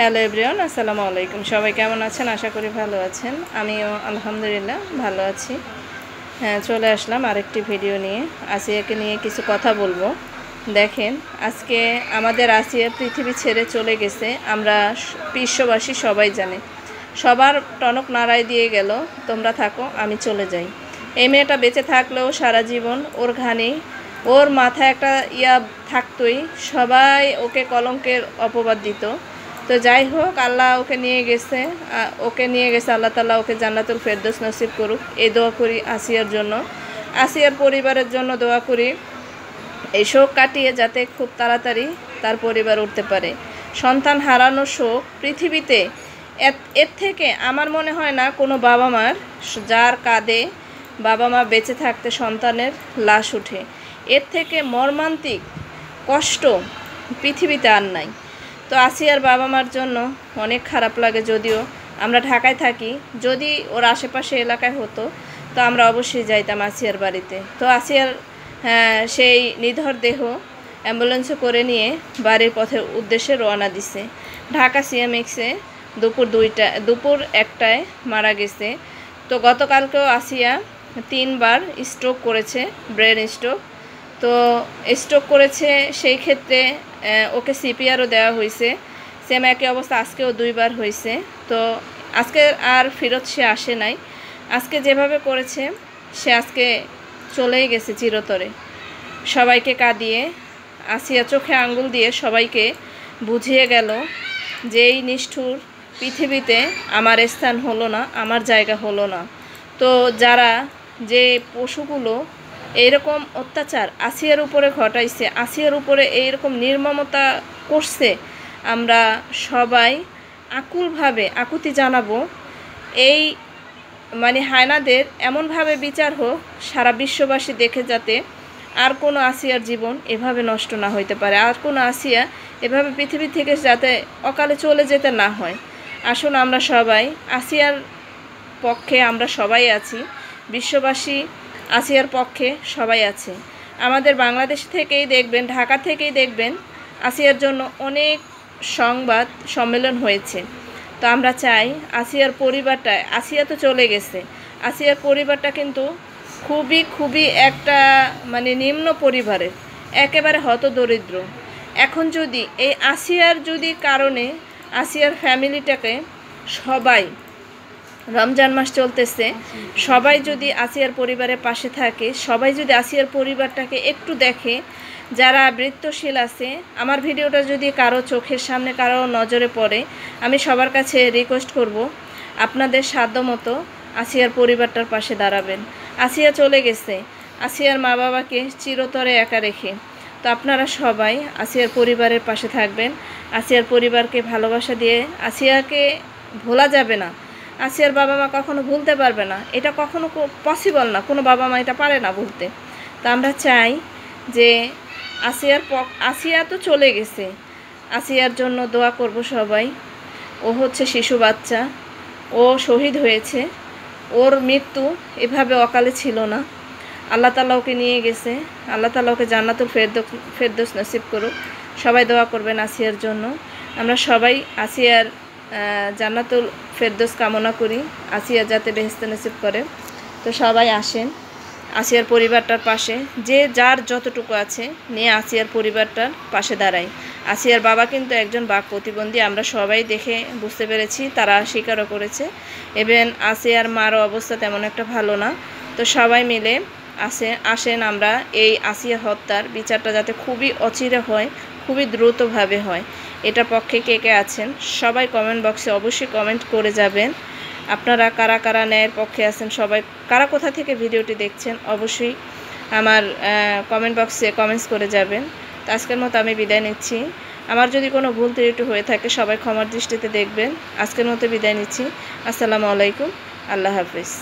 Hello everyone, আসসালামু আলাইকুম। সবাই কেমন আছেন? আশা করি ভালো আছেন। আমিও আলহামদুলিল্লাহ ভালো আছি। হ্যাঁ, চলে আসলাম আরেকটি ভিডিও নিয়ে। আসিয়াকে নিয়ে কিছু কথা বলবো। দেখেন, আজকে আমাদের আসিয়া পৃথিবী ছেড়ে চলে গেছে, আমরা বিশ্ববাসী সবাই জানে। সবার টনক নাড়াই দিয়ে গেল, তোমরা থাকো, আমি চলে যাই। এই মেয়েটা বেঁচে থাকলেও সারা জীবন ওর ঘানি, ওর মাথায় একটা থাকতোই, সবাই ওকে কলঙ্কের অপবাদ দিত। তো যাই হোক, আল্লাহ ওকে নিয়ে গেছে, আল্লাহ তাআলা ওকে জান্নাতুল ফেরদৌস নসিব করুক, এই দোয়া করি আসিয়ার জন্য। আসিয়ার পরিবারের জন্য দোয়া করি, এই শোক কাটিয়ে যাতে খুব তাড়াতাড়ি তার পরিবার উঠতে পারে। সন্তান হারানোর শোক পৃথিবীতে এর থেকে আমার মনে হয় না কোনো বাবা মার, যার কাঁধে বাবা মা বেঁচে থাকতে সন্তানের লাশ উঠে, এর থেকে মর্মান্তিক কষ্ট পৃথিবীতে আর নাই। তো আসিয়ার বাবা মার জন্য অনেক খারাপ লাগে। যদিও আমরা ঢাকায় থাকি, যদি ওর আশেপাশে এলাকায় হতো তো আমরা অবশ্যই যাইতাম আসিয়ার বাড়িতে। তো আসিয়ার সেই নিধর দেহ অ্যাম্বুলেন্সে করে নিয়ে বাড়ির পথে উদ্দেশ্যে রওনা দিছে। ঢাকা সিএমএক্সে দুপুর 1টায় মারা গেছে। তো গতকালকেও আসিয়া 3বার স্ট্রোক করেছে, ব্রেন স্ট্রোক। তো স্ট্রোক করেছে, সেই ক্ষেত্রে ওকে সিপিআরও দেওয়া হয়েছে। সেম একই অবস্থা আজকেও 2বার হয়েছে। তো আজকে আর ফেরত সে আসে নাই। আজকে যেভাবে করেছে, সে আজকে চলেই গেছে চিরতরে। সবাইকে কাঁদিয়ে আসিয়া চোখে আঙ্গুল দিয়ে সবাইকে বুঝিয়ে গেল যে এই নিষ্ঠুর পৃথিবীতে আমার স্থান হলো না, আমার জায়গা হলো না। তো যারা যে পশুগুলো এইরকম অত্যাচার আসিয়ার উপরে ঘটাইছে, আসিয়ার উপরে এইরকম নির্মমতা করছে, আমরা সবাই আকুলভাবে আকুতি জানাবো। এই হায়নাদের এমনভাবে বিচার হোক, সারা বিশ্ববাসী দেখে, যাতে আর কোনো আসিয়ার জীবন এভাবে নষ্ট না হইতে পারে, আর কোনো আসিয়া এভাবে পৃথিবী থেকে যাতে অকালে চলে যেতে না হয়। আসুন, আমরা সবাই আসিয়ার পক্ষে, আমরা সবাই আছি, বিশ্ববাসী আসিয়ার পক্ষে সবাই আছে। আমাদের বাংলাদেশ থেকেই দেখবেন, ঢাকা থেকেই দেখবেন, আসিয়ার জন্য অনেক সংবাদ সম্মেলন হয়েছে। তো আমরা চাই আসিয়ার পরিবারটা, আসিয়া তো চলে গেছে, আসিয়ার পরিবারটা কিন্তু খুবই একটা নিম্ন পরিবারের, একেবারে হতদরিদ্র। এখন যদি এই আসিয়ার কারণে আসিয়ার ফ্যামিলিটাকে সবাই, রমজান মাস চলতেছে, সবাই যদি আসিয়ার পরিবারের পাশে থাকে, সবাই যদি আসিয়ার পরিবারটাকে একটু দেখে, যারা বৃত্তশীল আছে, আমার ভিডিওটা যদি কারো চোখের সামনে, কারো নজরে পড়ে, আমি সবার কাছে রিকোয়েস্ট করব, আপনাদের সাধ্যমতো আসিয়ার পরিবারটার পাশে দাঁড়াবেন। আসিয়া চলে গেছে, আসিয়ার মা বাবাকে চিরতরে একা রেখে। তো আপনারা সবাই আসিয়ার পরিবারের পাশে থাকবেন, আসিয়ার পরিবারকে ভালোবাসা দিয়ে। আসিয়াকে ভোলা যাবে না, আসিয়ার বাবা মা কখনো ভুলতে পারবে না, এটা কখনো পসিবল না, কোনো বাবা মা এটা পারে না ভুলতে। তো আমরা চাই যে আসিয়া তো চলে গেছে, আসিয়ার জন্য দোয়া করব সবাই। ও হচ্ছে শিশু বাচ্চা, ও শহীদ হয়েছে, ওর মৃত্যু এভাবে অকালে ছিল না। আল্লাহ তাআলা ওকে নিয়ে গেছে, আল্লাহ তাআলা ওকে জান্নাতুল ফেরদৌস নসিব করুক। সবাই দোয়া করবেন আসিয়ার জন্য। আমরা সবাই আসিয়ার জান্নাতুল ফেরদৌস কামনা করি, আসিয়া যাতে বেহেশতে নসিব করে। তো সবাই আসেন আসিয়ার পরিবারটার পাশে, যে যার যতটুকু আছে নিয়ে আসিয়ার পরিবারটার পাশে দাঁড়াই। আসিয়ার বাবা কিন্তু একজন বাক প্রতিবন্ধী, আমরা সবাই দেখে বুঝতে পেরেছি, তারা স্বীকারও করেছে। এবং আসিয়ার মারও অবস্থা তেমন একটা ভালো না। তো সবাই মিলে আসেন আমরা এই আসিয়া হত্যার বিচারটা যাতে খুবই অচিরে হয়, খুবই দ্রুতভাবে হয়, এটার পক্ষে কে কে আছেন সবাই কমেন্ট বক্সে অবশ্যই কমেন্ট করে যাবেন। আপনারা কারা কারা ন্যায়ের পক্ষে আছেন, সবাই কারা কোথা থেকে ভিডিওটি দেখছেন, অবশ্যই আমার কমেন্ট বক্সে কমেন্টস করে যাবেন। তো আজকের মতো আমি বিদায় নিচ্ছি। আমার যদি কোনো ভুল ত্রুটি হয়ে থাকে সবাই ক্ষমার দৃষ্টিতে দেখবেন। আজকের মতো বিদায় নিচ্ছি। আসসালামু আলাইকুম, আল্লাহ হাফিজ।